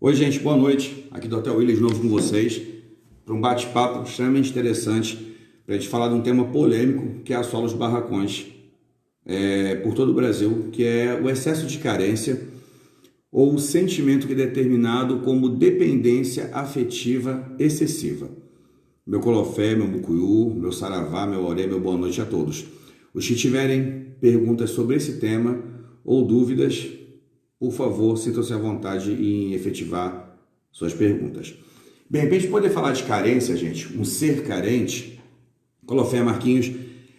Oi, gente, boa noite. Aqui do Hotel Williams, de novo com vocês, para um bate-papo extremamente interessante, para a gente falar de um tema polêmico, que é a sola dos barracões por todo o Brasil, que é o excesso de carência ou o sentimento que é determinado como dependência afetiva excessiva. Meu colofé, meu mucuyu, meu saravá, meu oré, meu boa noite a todos. Os que tiverem perguntas sobre esse tema ou dúvidas, por favor, sintam-se à vontade em efetivar suas perguntas. Bem, para a gente poder falar de carência, gente, um ser carente, Colofé Marquinhos,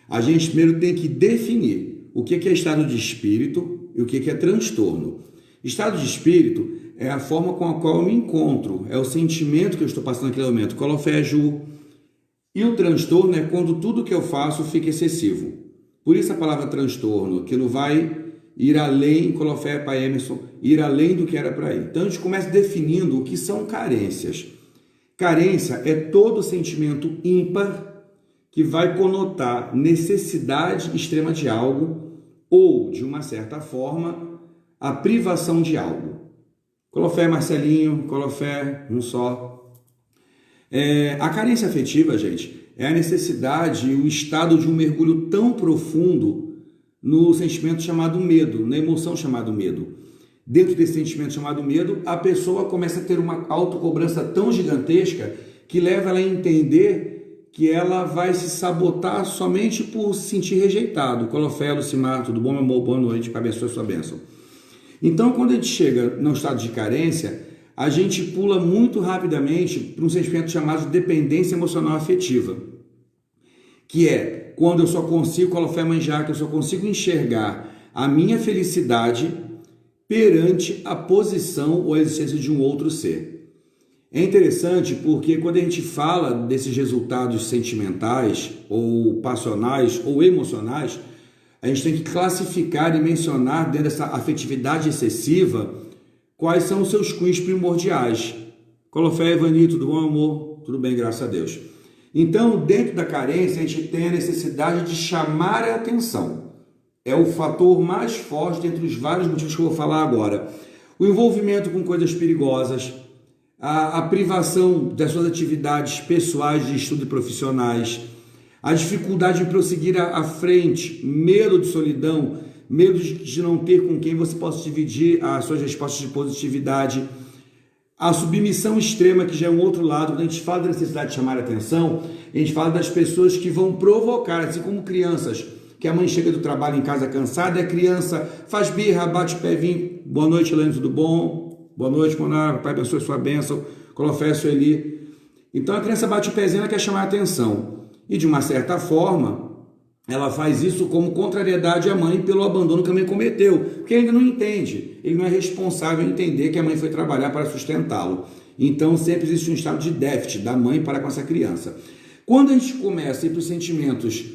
a gente primeiro tem que definir o que é estado de espírito e o que é transtorno. Estado de espírito é a forma com a qual eu me encontro, é o sentimento que eu estou passando naquele momento, Colofé Ju. E o transtorno é quando tudo que eu faço fica excessivo. Por isso a palavra transtorno, que não vai ir além, Colofé Pai Emerson, ir além do que era para ir. Então a gente começa definindo o que são carências. Carência é todo sentimento ímpar que vai conotar necessidade extrema de algo ou, de uma certa forma, a privação de algo. Colofé Marcelinho, Colofé, um só. A carência afetiva, gente, é a necessidade e o estado de um mergulho tão profundo no sentimento chamado medo, na emoção chamada medo. Dentro desse sentimento chamado medo, a pessoa começa a ter uma autocobrança tão gigantesca que leva ela a entender que ela vai se sabotar somente por se sentir rejeitado. Colofé, Lucimar, tudo bom, meu amor? Boa noite, que abençoe a sua bênção. Então, quando a gente chega no estado de carência, a gente pula muito rapidamente para um sentimento chamado de dependência emocional afetiva, que é quando eu só consigo, Colofé Manjá, que eu só consigo enxergar a minha felicidade perante a posição ou a existência de um outro ser. É interessante porque quando a gente fala desses resultados sentimentais ou passionais ou emocionais, a gente tem que classificar e mencionar dentro dessa afetividade excessiva quais são os seus cunhos primordiais. Colofé, Evani, tudo bom, amor? Tudo bem, graças a Deus. Então, dentro da carência, a gente tem a necessidade de chamar a atenção. É o fator mais forte entre os vários motivos que eu vou falar agora. O envolvimento com coisas perigosas, a privação das suas atividades pessoais de estudo e profissionais, a dificuldade em prosseguir à frente, medo de solidão, medo de não ter com quem você possa dividir as suas respostas de positividade, a submissão extrema, que já é um outro lado. Quando a gente fala da necessidade de chamar a atenção, a gente fala das pessoas que vão provocar, assim como crianças, que a mãe chega do trabalho em casa cansada, a criança faz birra, bate pé, vinho. Boa noite, Helene, tudo bom? Boa noite, Monara, Pai abençoe sua bênção, Colofé, Sueli. Então a criança bate o pezinho, ela quer chamar a atenção. E de uma certa forma, ela faz isso como contrariedade à mãe pelo abandono que a mãe cometeu, porque ele ainda não entende, ele não é responsável em entender que a mãe foi trabalhar para sustentá-lo. Então sempre existe um estado de déficit da mãe para com essa criança. Quando a gente começa a ir para os sentimentos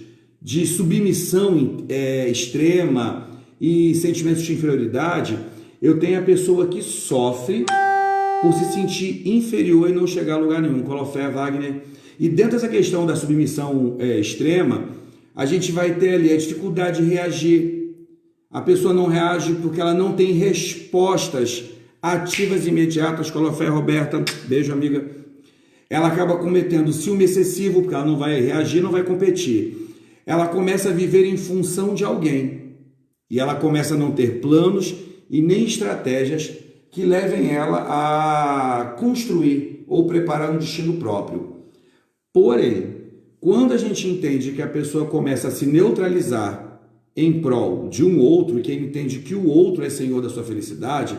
de submissão extrema e sentimentos de inferioridade, eu tenho a pessoa que sofre por se sentir inferior e não chegar a lugar nenhum. Colofé, Wagner. E dentro dessa questão da submissão extrema, a gente vai ter ali a dificuldade de reagir. A pessoa não reage porque ela não tem respostas ativas e imediatas. Colofé, Roberta, beijo, amiga. Ela acaba cometendo ciúme excessivo porque ela não vai reagir, não vai competir. Ela começa a viver em função de alguém. E ela começa a não ter planos e nem estratégias que levem ela a construir ou preparar um destino próprio. Porém, quando a gente entende que a pessoa começa a se neutralizar em prol de um outro, e que ele entende que o outro é senhor da sua felicidade,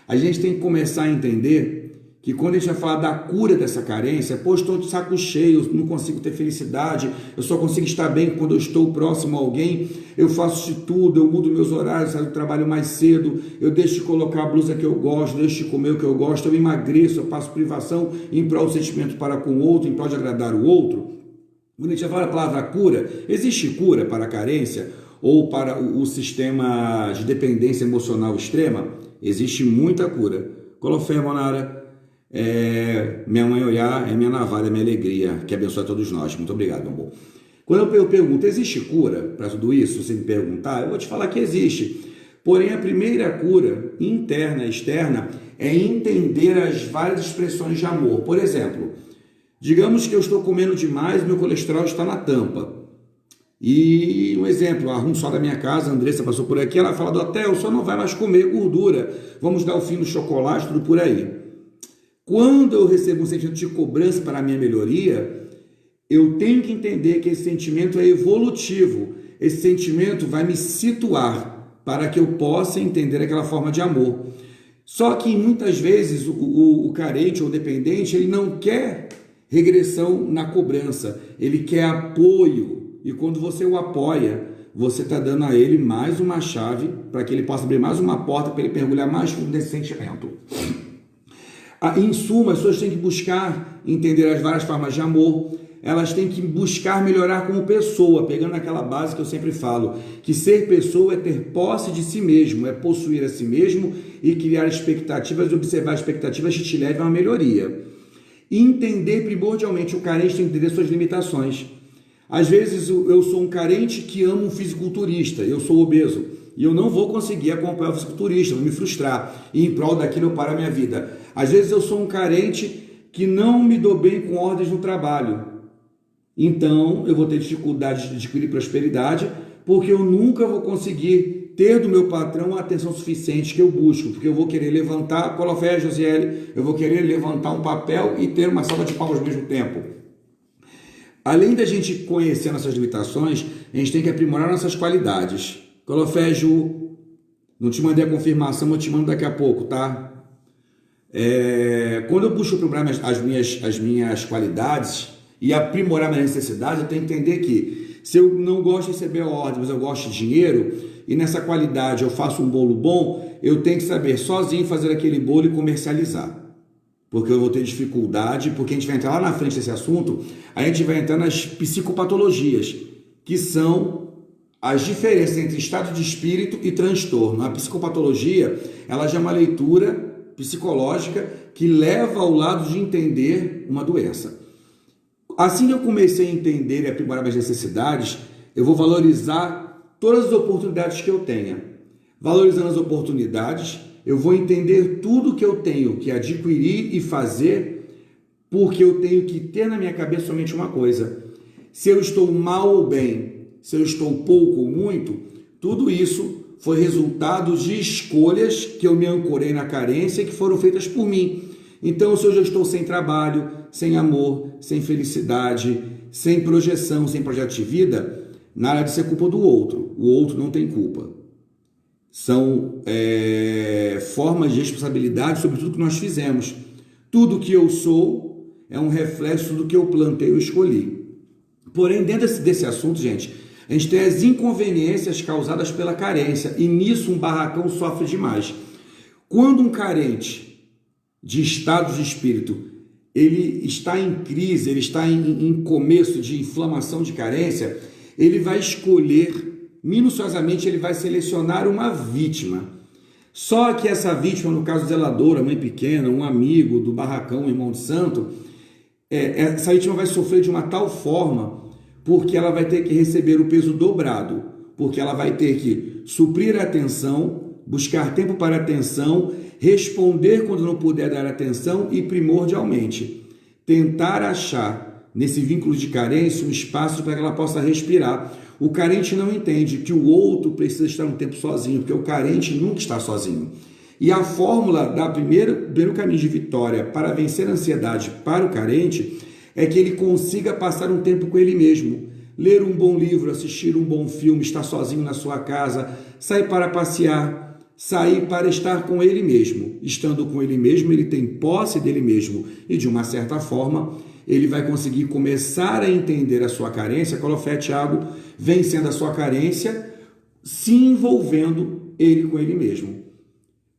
a gente tem que começar a entender que quando a gente vai falar da cura dessa carência, pô, estou de saco cheio, eu não consigo ter felicidade, eu só consigo estar bem quando eu estou próximo a alguém, eu faço de tudo, eu mudo meus horários, saio do trabalho mais cedo, eu deixo de colocar a blusa que eu gosto, deixo de comer o que eu gosto, eu emagreço, eu passo privação em prol do sentimento para com o outro, em prol de agradar o outro. Quando a gente fala a palavra cura, existe cura para a carência ou para o sistema de dependência emocional extrema? Existe muita cura. Colofé, Monara, minha mãe olhar é minha navalha, é minha alegria, que abençoe a todos nós. Muito obrigado, meu amor. Quando eu pergunto, existe cura para tudo isso? Se você me perguntar, eu vou te falar que existe. Porém, a primeira cura, interna e externa, é entender as várias expressões de amor. Por exemplo, digamos que eu estou comendo demais e meu colesterol está na tampa. E um exemplo, a só da minha casa, a Andressa passou por aqui, ela fala: Dotel, só não vai mais comer gordura, vamos dar o fim do chocolate, tudo por aí. Quando eu recebo um sentimento de cobrança para a minha melhoria, eu tenho que entender que esse sentimento é evolutivo, esse sentimento vai me situar para que eu possa entender aquela forma de amor. Só que muitas vezes o carente ou dependente, ele não quer regressão na cobrança, ele quer apoio. E quando você o apoia, você está dando a ele mais uma chave para que ele possa abrir mais uma porta para ele mergulhar mais fundo nesse sentimento. Em suma, as pessoas têm que buscar entender as várias formas de amor, elas têm que buscar melhorar como pessoa, pegando aquela base que eu sempre falo, que ser pessoa é ter posse de si mesmo, é possuir a si mesmo e criar expectativas, observar expectativas que te levem a uma melhoria. E entender primordialmente o carente, tem que entender suas limitações. Às vezes eu sou um carente que ama um fisiculturista, eu sou obeso, e eu não vou conseguir acompanhar o fisiculturista, vou me frustrar, e em prol daquilo eu paro a minha vida. Às vezes eu sou um carente que não me dou bem com ordens no trabalho, então eu vou ter dificuldade de adquirir prosperidade, porque eu nunca vou conseguir ter do meu patrão a atenção suficiente que eu busco, porque eu vou querer levantar, Colofé, Josiele, eu vou querer levantar um papel e ter uma salva de palmas ao mesmo tempo. Além da gente conhecer nossas limitações, a gente tem que aprimorar nossas qualidades. Colofé, Ju, não te mandei a confirmação, eu te mando daqui a pouco, tá? Quando eu busco aprimorar as minhas qualidades e aprimorar minhas necessidades, eu tenho que entender que se eu não gosto de receber ordem, mas eu gosto de dinheiro, e nessa qualidade eu faço um bolo bom, eu tenho que saber sozinho fazer aquele bolo e comercializar. Porque eu vou ter dificuldade, porque a gente vai entrar lá na frente desse assunto, a gente vai entrar nas psicopatologias, que são as diferenças entre estado de espírito e transtorno. A psicopatologia, ela já é uma leitura psicológica que leva ao lado de entender uma doença. Assim que eu comecei a entender e aprimorar minhas necessidades, eu vou valorizar todas as oportunidades que eu tenha. Valorizando as oportunidades, eu vou entender tudo que eu tenho que adquirir e fazer, porque eu tenho que ter na minha cabeça somente uma coisa: se eu estou mal ou bem, se eu estou pouco ou muito, tudo isso foi resultado de escolhas que eu me ancorei na carência e que foram feitas por mim. Então, se hoje eu estou sem trabalho, sem amor, sem felicidade, sem projeção, sem projeto de vida, nada disso é culpa do outro. O outro não tem culpa. São formas de responsabilidade sobre tudo que nós fizemos. Tudo que eu sou é um reflexo do que eu plantei ou escolhi. Porém, dentro desse assunto, gente, a gente tem as inconveniências causadas pela carência, e nisso um barracão sofre demais. Quando um carente de estado de espírito, ele está em crise, ele está em começo de inflamação de carência, ele vai escolher minuciosamente, ele vai selecionar uma vítima. Só que essa vítima, no caso zeladora, mãe pequena, um amigo do barracão, um irmão de santo, essa vítima vai sofrer de uma tal forma, porque ela vai ter que receber o peso dobrado, porque ela vai ter que suprir a atenção, buscar tempo para a atenção, responder quando não puder dar atenção e, primordialmente, tentar achar nesse vínculo de carência um espaço para que ela possa respirar. O carente não entende que o outro precisa estar um tempo sozinho, porque o carente nunca está sozinho. E a fórmula do primeiro caminho de vitória para vencer a ansiedade para o carente é que ele consiga passar um tempo com ele mesmo. Ler um bom livro, assistir um bom filme, estar sozinho na sua casa, sair para passear, sair para estar com ele mesmo. Estando com ele mesmo, ele tem posse dele mesmo e, de uma certa forma, ele vai conseguir começar a entender a sua carência. Colofé, Tiago, vencendo a sua carência, se envolvendo ele com ele mesmo.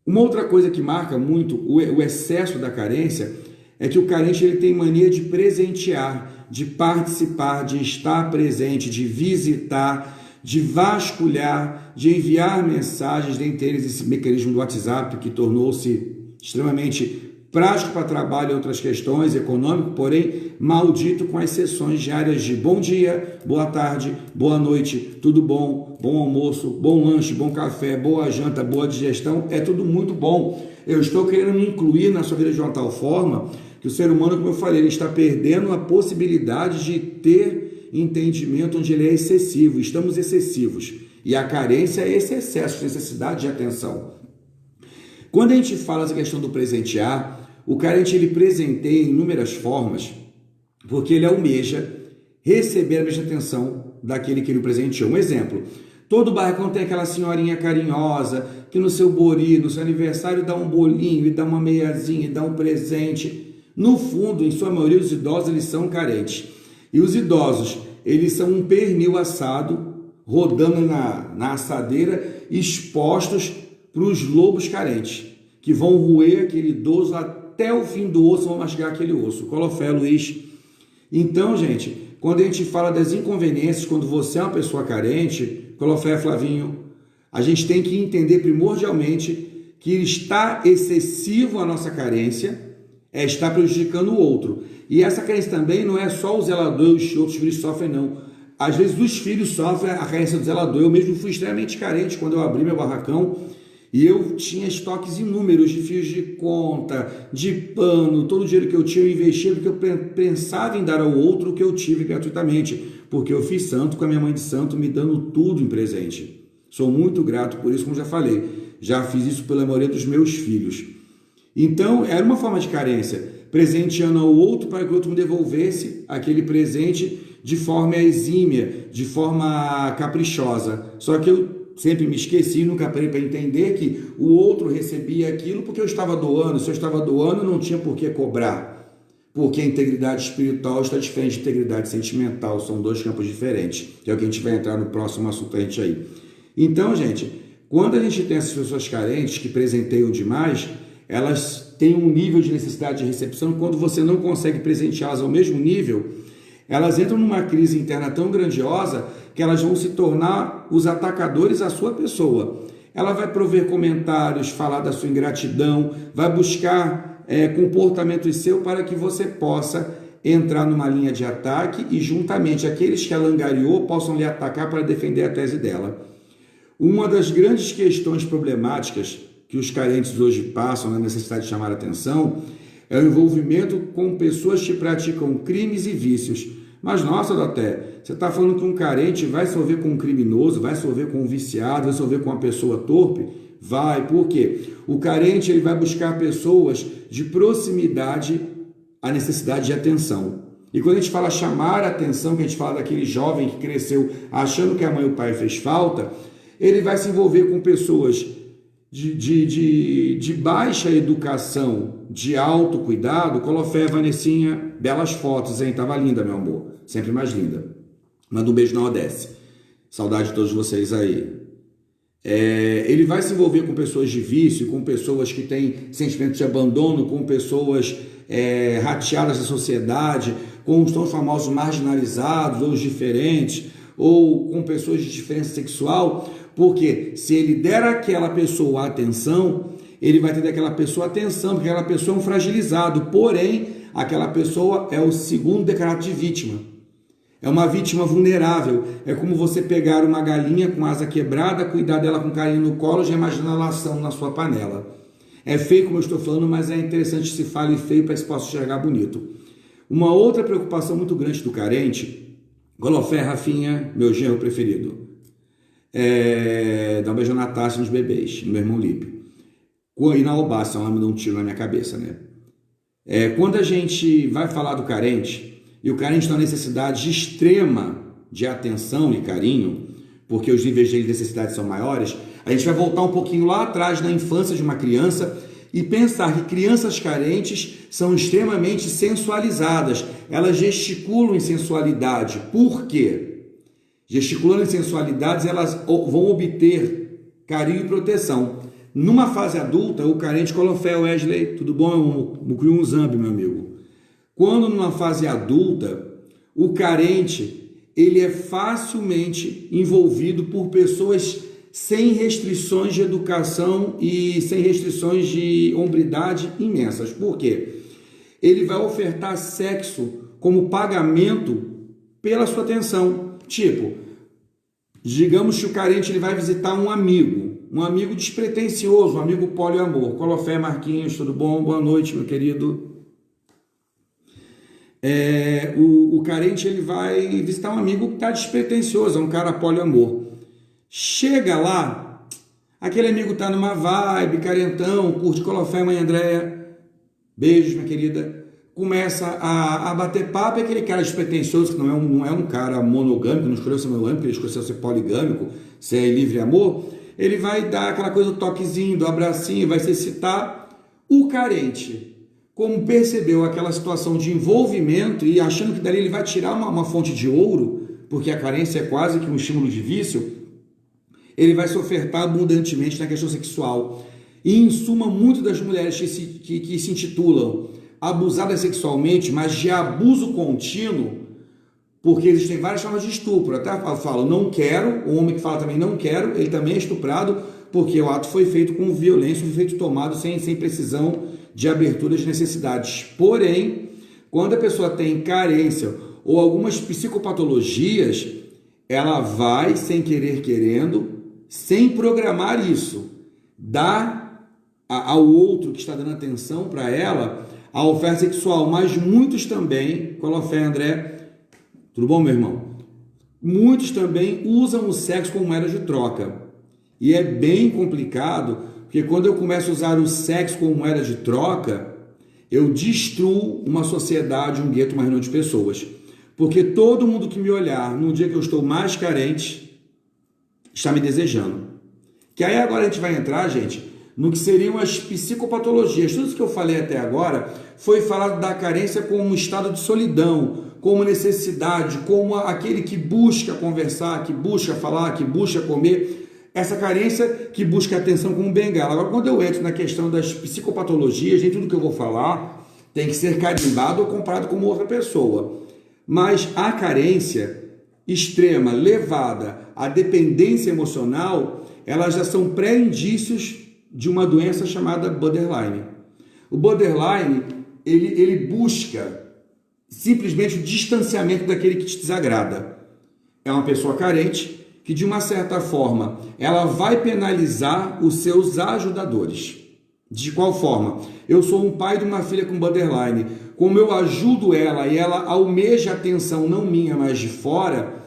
Uma outra coisa que marca muito o excesso da carência é que o carente ele tem mania de presentear, de participar, de estar presente, de visitar, de vasculhar, de enviar mensagens, dentre eles esse mecanismo do WhatsApp que tornou-se extremamente prático para trabalho e outras questões, econômico, porém maldito com as sessões diárias de bom dia, boa tarde, boa noite, tudo bom, bom almoço, bom lanche, bom café, boa janta, boa digestão, é tudo muito bom. Eu estou querendo me incluir na sua vida de uma tal forma que o ser humano, como eu falei, ele está perdendo a possibilidade de ter entendimento onde ele é excessivo. Estamos excessivos. E a carência é esse excesso de necessidade de atenção. Quando a gente fala essa questão do presentear, o carente ele presenteia em inúmeras formas, porque ele almeja receber a mesma atenção daquele que ele presenteou. Um exemplo, todo barracão tem aquela senhorinha carinhosa que no seu bori, no seu aniversário dá um bolinho, e dá uma meiazinha, e dá um presente. No fundo, em sua maioria, os idosos eles são carentes. E os idosos, eles são um pernil assado, rodando na assadeira, expostos para os lobos carentes, que vão roer aquele idoso até o fim do osso, vão mastigar aquele osso. Colofé, Luiz. Então, gente, quando a gente fala das inconveniências, quando você é uma pessoa carente, Colofé, Flavinho, a gente tem que entender primordialmente que está excessivo a nossa carência, está prejudicando o outro. E essa carência também não é só o zelador e os outros filhos sofrem, não. Às vezes os filhos sofrem a carência do zelador. Eu mesmo fui extremamente carente quando eu abri meu barracão e eu tinha estoques inúmeros de fios de conta, de pano, todo o dinheiro que eu tinha eu investia porque eu pensava em dar ao outro o que eu tive gratuitamente, porque eu fiz santo com a minha mãe de santo me dando tudo em presente. Sou muito grato por isso, como já falei. Já fiz isso pela maioria dos meus filhos. Então, era uma forma de carência, presenteando ao outro para que o outro me devolvesse aquele presente de forma exímia, de forma caprichosa. Só que eu sempre me esqueci, nunca parei para entender que o outro recebia aquilo porque eu estava doando. Se eu estava doando, não tinha por que cobrar, porque a integridade espiritual está diferente de integridade sentimental, são dois campos diferentes, que é o que a gente vai entrar no próximo assunto a gente aí. Então, gente, quando a gente tem essas pessoas carentes que presenteiam demais, elas têm um nível de necessidade de recepção, quando você não consegue presenteá-las ao mesmo nível, elas entram numa crise interna tão grandiosa que elas vão se tornar os atacadores à sua pessoa. Ela vai prover comentários, falar da sua ingratidão, vai buscar comportamentos seus para que você possa entrar numa linha de ataque e juntamente aqueles que ela angariou possam lhe atacar para defender a tese dela. Uma das grandes questões problemáticas que os carentes hoje passam na necessidade de chamar a atenção é o envolvimento com pessoas que praticam crimes e vícios. Mas, nossa, Doté, você está falando que um carente vai se envolver com um criminoso, vai se envolver com um viciado, vai se envolver com uma pessoa torpe? Vai, por quê? O carente ele vai buscar pessoas de proximidade à necessidade de atenção. E quando a gente fala chamar a atenção, que a gente fala daquele jovem que cresceu achando que a mãe e o pai fez falta, ele vai se envolver com pessoas de baixa educação, de autocuidado. Colofé, Vanessinha, belas fotos, hein? Tava linda, meu amor. Sempre mais linda. Manda um beijo na Odesse. Saudade de todos vocês aí. Ele vai se envolver com pessoas de vício, com pessoas que têm sentimento de abandono, com pessoas rateadas da sociedade, com os tão famosos marginalizados ou os diferentes, ou com pessoas de diferença sexual, porque se ele der àquela pessoa atenção, ele vai ter daquela pessoa atenção, porque aquela pessoa é um fragilizado, porém, aquela pessoa é o segundo declarado de vítima. É uma vítima vulnerável. É como você pegar uma galinha com asa quebrada, cuidar dela com carinho no colo, já imagina ela assando na sua panela. É feio como eu estou falando, mas é interessante que se fale feio para que se possa enxergar bonito. Uma outra preocupação muito grande do carente, Golofé, Rafinha, meu genro preferido, dá um beijo na taça nos bebês, no meu irmão Lipe. E na Obassa, ela me deu um tiro na minha cabeça, né? Quando a gente vai falar do carente, e o carente tem uma necessidade extrema de atenção e carinho, porque os níveis de necessidade são maiores, a gente vai voltar um pouquinho lá atrás na infância de uma criança e pensar que crianças carentes são extremamente sensualizadas. Elas gesticulam em sensualidade. Por quê? Gesticulando em sensualidades, elas vão obter carinho e proteção. Numa fase adulta, o carente, Colofé, Wesley, tudo bom? Mucuyum Zambi, meu amigo. Quando numa fase adulta, o carente, ele é facilmente envolvido por pessoas sem restrições de educação e sem restrições de hombridade imensas. Por quê? Ele vai ofertar sexo como pagamento pela sua atenção. Tipo, digamos que o carente ele vai visitar um amigo despretensioso, um amigo poliamor. Colofé, Marquinhos, tudo bom? Boa noite, meu querido. O carente ele vai visitar um amigo que está despretensioso, é um cara poliamor. Chega lá, aquele amigo está numa vibe, carentão, curte Colofé, mãe Andréia, beijos, minha querida. Começa a bater papo, é aquele cara despretensioso, que não é um cara monogâmico, não escolheu ser monogâmico, ele escolheu ser poligâmico, ser livre amor. Ele vai dar aquela coisa do toquezinho, do abracinho, vai se excitar. O carente, como percebeu aquela situação de envolvimento e achando que dali ele vai tirar uma fonte de ouro, porque a carência é quase que um estímulo de vício, ele vai se ofertar abundantemente na questão sexual. E, em suma, muitas das mulheres que se intitulam abusadas sexualmente, mas de abuso contínuo, porque existem várias formas de estupro. Até falo, não quero, o homem que fala também não quero, ele também é estuprado, porque o ato foi feito com violência, foi feito tomado sem precisão de abertura de necessidades. Porém, quando a pessoa tem carência ou algumas psicopatologias, ela vai, sem querer querendo, sem programar isso, dar ao outro que está dando atenção para ela a oferta sexual. Mas muitos também, Colofé, André, tudo bom, meu irmão? Muitos também usam o sexo como moeda de troca. E é bem complicado, porque quando eu começo a usar o sexo como moeda de troca, eu destruo uma sociedade, um gueto, uma reunião de pessoas. Porque todo mundo que me olhar no dia que eu estou mais carente, está me desejando. Que aí agora a gente vai entrar, gente, no que seriam as psicopatologias. Tudo isso que eu falei até agora foi falado da carência como um estado de solidão, como necessidade, como aquele que busca conversar, que busca falar, que busca comer. Essa carência que busca atenção como bengala. Agora, quando eu entro na questão das psicopatologias, nem tudo que eu vou falar tem que ser carimbado ou comparado com outra pessoa. Mas a carência extrema, levada à dependência emocional, elas já são pré-indícios de uma doença chamada borderline. O borderline, ele busca simplesmente o distanciamento daquele que te desagrada. É uma pessoa carente que, de uma certa forma, ela vai penalizar os seus ajudadores. De qual forma? Eu sou um pai de uma filha com borderline. Como eu ajudo ela e ela almeja atenção não minha, mas de fora,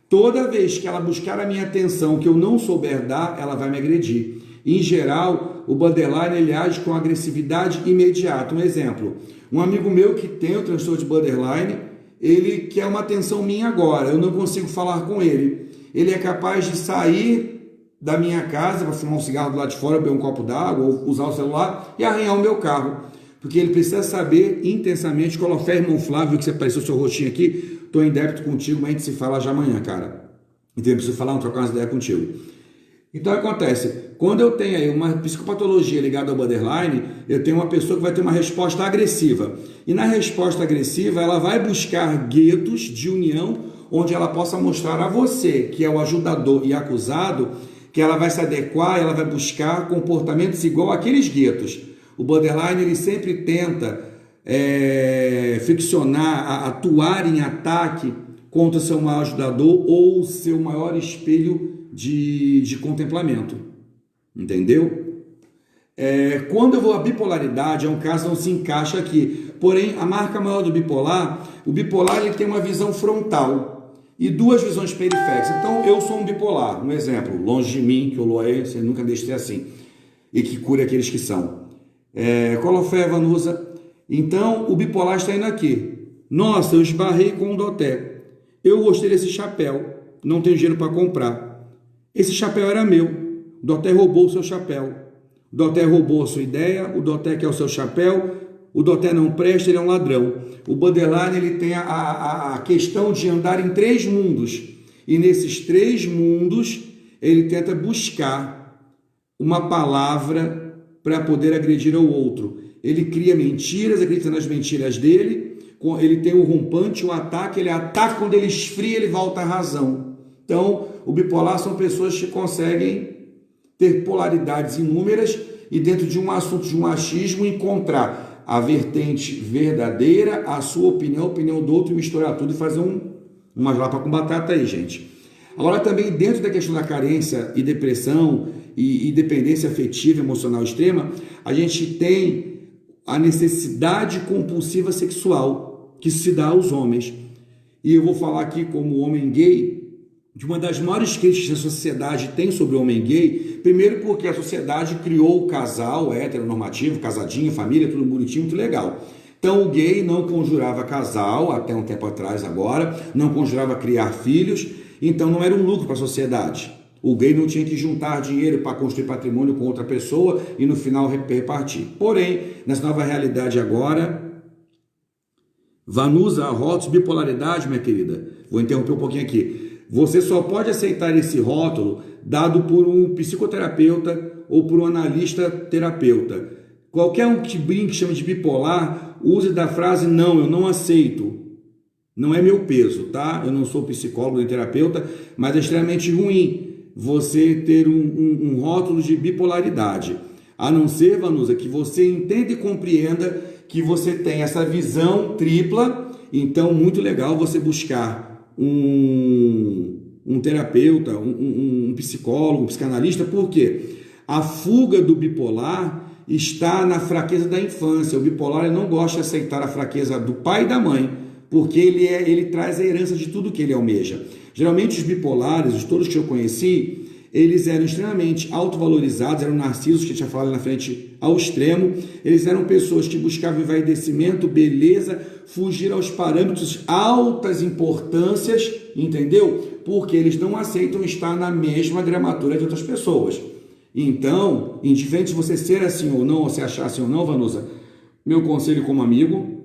toda vez que ela buscar a minha atenção que eu não souber dar, ela vai me agredir. Em geral, o borderline ele age com agressividade imediata. Um exemplo, um amigo meu que tem o transtorno de borderline, ele quer uma atenção minha agora, eu não consigo falar com ele. Ele é capaz de sair da minha casa para fumar um cigarro do lado de fora, beber um copo d'água, ou usar o celular e arranhar o meu carro. Porque ele precisa saber intensamente, Colofé, irmão Flávio, que você apareceu o seu rostinho aqui, estou em débito contigo, mas a gente se fala já amanhã, cara. Então eu preciso falar, trocar umas ideias contigo. Então acontece, quando eu tenho aí uma psicopatologia ligada ao borderline, eu tenho uma pessoa que vai ter uma resposta agressiva. E na resposta agressiva, ela vai buscar guetos de união, onde ela possa mostrar a você, que é o ajudador e acusado, que ela vai se adequar, ela vai buscar comportamentos igual àqueles guetos. O borderline ele sempre tenta friccionar, atuar em ataque contra o seu maior ajudador ou o seu maior espelho de contemplamento. Entendeu? Quando eu vou à bipolaridade, é um caso que não se encaixa aqui. Porém, a marca maior do bipolar, o bipolar ele tem uma visão frontal e duas visões periféricas. Então, eu sou um bipolar, um exemplo, longe de mim, que o Loé, você nunca deixe de ser assim, e que cure aqueles que são. Colofé, Vanusa. Então, o bipolar está indo aqui. Nossa, eu esbarrei com um doté. Eu gostei desse chapéu, não tenho dinheiro para comprar. Esse chapéu era meu. O doté roubou o seu chapéu. O doté roubou a sua ideia, o doté quer o seu chapéu, o doté não presta, ele é um ladrão. O borderline ele tem a questão de andar em três mundos. E nesses três mundos, ele tenta buscar uma palavra para poder agredir ao outro. Ele cria mentiras, acredita nas mentiras dele, ele tem o rompante, o ataque, ele ataca, quando ele esfria, ele volta à razão. Então, o bipolar são pessoas que conseguem ter polaridades inúmeras e dentro de um assunto de um achismo encontrar a vertente verdadeira, a sua opinião, a opinião do outro, e misturar tudo e fazer uma lapa com batata aí, gente. Agora também dentro da questão da carência e depressão e dependência afetiva emocional extrema, a gente tem a necessidade compulsiva sexual que se dá aos homens. E eu vou falar aqui como homem gay, de uma das maiores críticas que a sociedade tem sobre o homem gay, primeiro porque a sociedade criou o casal heteronormativo, casadinho, família, tudo bonitinho, muito legal. Então o gay não conjurava casal, até um tempo atrás agora, não conjurava criar filhos, então não era um lucro para a sociedade. O gay não tinha que juntar dinheiro para construir patrimônio com outra pessoa e no final repartir. Porém, nessa nova realidade agora, Vanusa, rótulos, bipolaridade, minha querida, vou interromper um pouquinho aqui. Você só pode aceitar esse rótulo dado por um psicoterapeuta ou por um analista terapeuta. Qualquer um que brinque, chame de bipolar, use da frase não, eu não aceito. Não é meu peso, tá? Eu não sou psicólogo nem terapeuta, mas é extremamente ruim você ter um rótulo de bipolaridade. A não ser, Vanusa, que você entenda e compreenda que você tem essa visão tripla. Então, muito legal você buscar um terapeuta, um psicólogo, um psicanalista, porque a fuga do bipolar está na fraqueza da infância. O bipolar ele não gosta de aceitar a fraqueza do pai e da mãe, porque ele traz a herança de tudo que ele almeja. Geralmente os bipolares, todos que eu conheci, eles eram extremamente autovalorizados, eram narcisos, que tinha falado na frente ao extremo, eles eram pessoas que buscavam envaidecimento, beleza, fugir aos parâmetros, altas importâncias, entendeu? Porque eles não aceitam estar na mesma gramatura de outras pessoas. Então, indiferente de você ser assim ou não, ou se achar assim ou não, Vanusa, meu conselho como amigo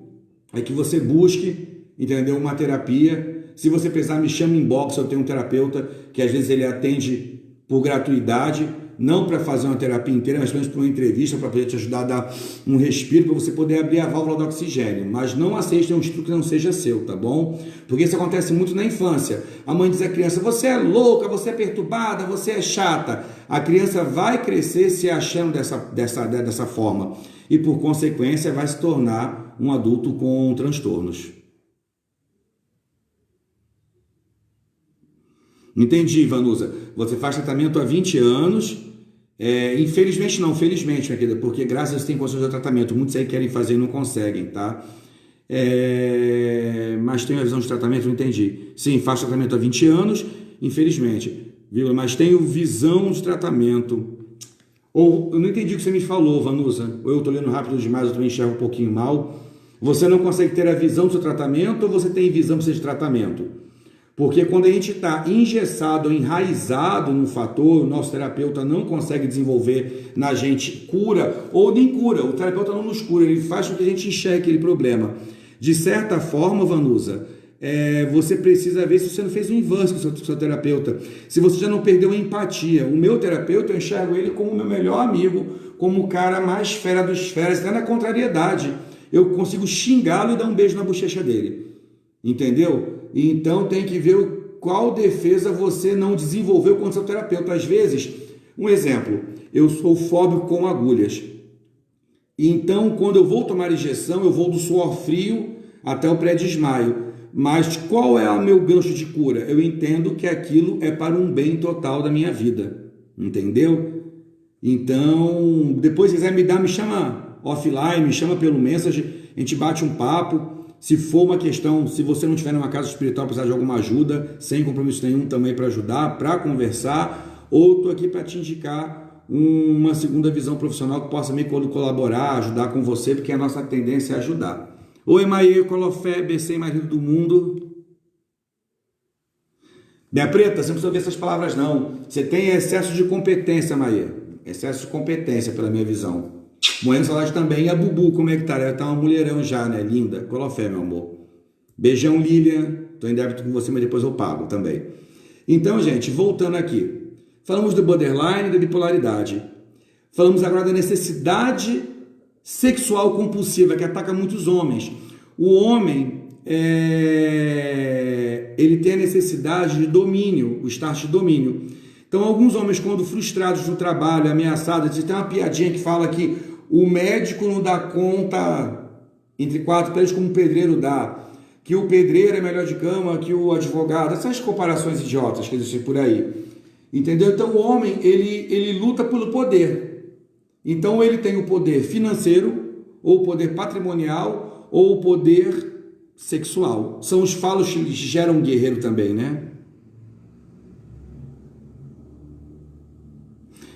é que você busque, entendeu, uma terapia. Se você precisar, me chame em inbox, eu tenho um terapeuta que às vezes ele atende por gratuidade, não para fazer uma terapia inteira, mas para uma entrevista, para poder te ajudar a dar um respiro, para você poder abrir a válvula do oxigênio. Mas não aceite um estudo que não seja seu, tá bom? Porque isso acontece muito na infância. A mãe diz à criança, você é louca, você é perturbada, você é chata. A criança vai crescer se achando dessa forma e, por consequência, vai se tornar um adulto com transtornos. Entendi, Vanusa. Você faz tratamento há 20 anos. Infelizmente não, felizmente, minha querida, porque graças a Deus tem condições de tratamento. Muitos aí querem fazer e não conseguem, tá? Mas tem a visão de tratamento, não entendi. Sim, faz tratamento há 20 anos, infelizmente. Viu? Mas tenho visão de tratamento. Ou, eu não entendi o que você me falou, Vanusa. Ou eu estou lendo rápido demais, eu também enxergo um pouquinho mal. Você não consegue ter a visão do seu tratamento ou você tem visão do seu tratamento? Porque quando a gente está engessado ou enraizado num fator, o nosso terapeuta não consegue desenvolver na gente cura, ou nem cura, o terapeuta não nos cura, ele faz com que a gente enxergue aquele problema. De certa forma, Vanusa, você precisa ver se você não fez o inverso com o seu terapeuta, se você já não perdeu a empatia. O meu terapeuta, eu enxergo ele como o meu melhor amigo, como o cara mais fera dos feras, até na contrariedade. Eu consigo xingá-lo e dar um beijo na bochecha dele. Entendeu? Então tem que ver qual defesa você não desenvolveu com o seu terapeuta. Às vezes, um exemplo, eu sou fóbico com agulhas. Então, quando eu vou tomar injeção, eu vou do suor frio até o pré-desmaio. Mas qual é o meu gancho de cura? Eu entendo que aquilo é para um bem total da minha vida. Entendeu? Então, depois se quiser me chama offline, me chama pelo message, a gente bate um papo. Se for uma questão, se você não estiver numa casa espiritual, precisar de alguma ajuda, sem compromisso nenhum também para ajudar, para conversar, ou estou aqui para te indicar uma segunda visão profissional que possa me colaborar, ajudar com você, porque a nossa tendência é ajudar. Oi, Maê, Colofé, BC, marido do mundo. Minha preta, você não precisa ouvir essas palavras não. Você tem excesso de competência, Maê. Excesso de competência, pela minha visão. Moendo saudade também. E a Bubu, como é que tá? Ela tá uma mulherão já, né? Linda. Colofé, meu amor. Beijão, Lilian. Tô em débito com você, mas depois eu pago também. Então, gente, voltando aqui. Falamos do borderline e da bipolaridade. Falamos agora da necessidade sexual compulsiva, que ataca muitos homens. O homem, ele tem a necessidade de domínio, o start de domínio. Então, alguns homens, quando frustrados no trabalho, ameaçados, tem uma piadinha que fala que o médico não dá conta, entre quatro paredes, como o pedreiro dá, que o pedreiro é melhor de cama que o advogado, essas comparações idiotas que existem por aí, entendeu? Então, o homem, ele luta pelo poder. Então, ele tem o poder financeiro, ou o poder patrimonial, ou o poder sexual. São os falos que geram um guerreiro também, né?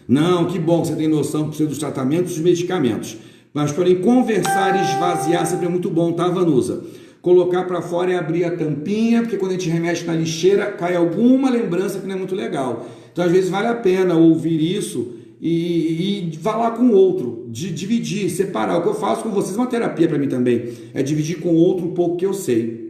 Não, que bom que você tem noção dos tratamentos e dos medicamentos. Mas, porém, conversar e esvaziar sempre é muito bom, tá, Vanusa? Colocar para fora e abrir a tampinha, porque quando a gente remexe na lixeira, cai alguma lembrança que não é muito legal. Então, às vezes, vale a pena ouvir isso e falar com o outro, dividir, separar. O que eu faço com vocês é uma terapia para mim também, é dividir com o outro um pouco que eu sei.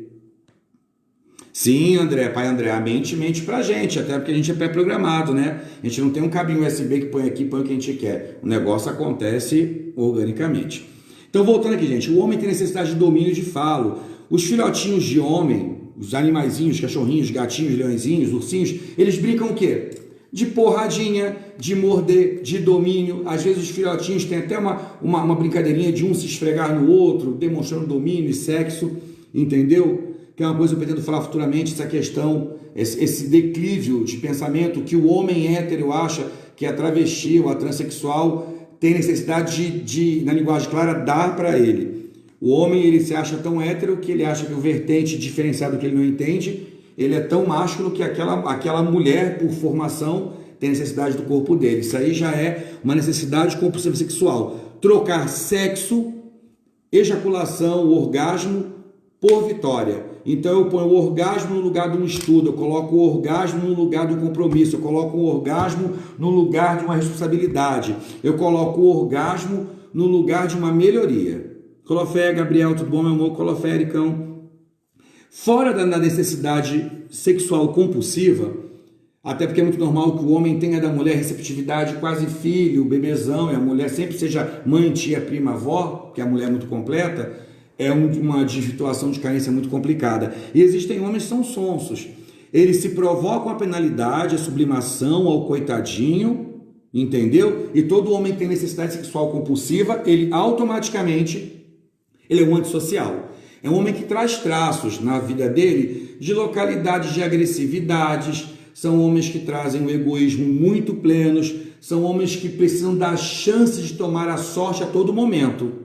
Sim, André, pai André, a mente pra gente, até porque a gente é pré-programado, né? A gente não tem um cabinho USB que põe aqui, põe o que a gente quer. O negócio acontece organicamente. Então, voltando aqui, gente, o homem tem necessidade de domínio de falo. Os filhotinhos de homem, os animaizinhos, cachorrinhos, gatinhos, leõezinhos, ursinhos, eles brincam o quê? De porradinha, de morder, de domínio. Às vezes os filhotinhos têm até uma brincadeirinha de um se esfregar no outro, demonstrando domínio e sexo, entendeu? Que é uma coisa que eu pretendo falar futuramente, essa questão, esse declívio de pensamento que o homem hétero acha que a travesti ou a transexual tem necessidade de, na linguagem clara, dar para ele. O homem, ele se acha tão hétero que ele acha que o vertente diferenciado que ele não entende, ele é tão másculo que aquela mulher, por formação, tem necessidade do corpo dele. Isso aí já é uma necessidade compulsiva sexual. Trocar sexo, ejaculação, orgasmo, por vitória. Então eu ponho o orgasmo no lugar de um estudo, eu coloco o orgasmo no lugar do compromisso, eu coloco o orgasmo no lugar de uma responsabilidade, eu coloco o orgasmo no lugar de uma melhoria. Colofé, Gabriel, tudo bom, meu amor? Colofé, Ericão. Fora da necessidade sexual compulsiva, até porque é muito normal que o homem tenha da mulher receptividade quase filho, bebezão, e a mulher sempre seja mãe, tia, prima, avó, que a mulher é muito completa, é uma desvirtuação de carência muito complicada. E existem homens que são sonsos. Eles se provocam a penalidade, a sublimação ao coitadinho, entendeu? E todo homem que tem necessidade sexual compulsiva, ele automaticamente, ele é um antissocial. É um homem que traz traços na vida dele de localidades de agressividades, são homens que trazem um egoísmo muito plenos, são homens que precisam dar chance de tomar a sorte a todo momento.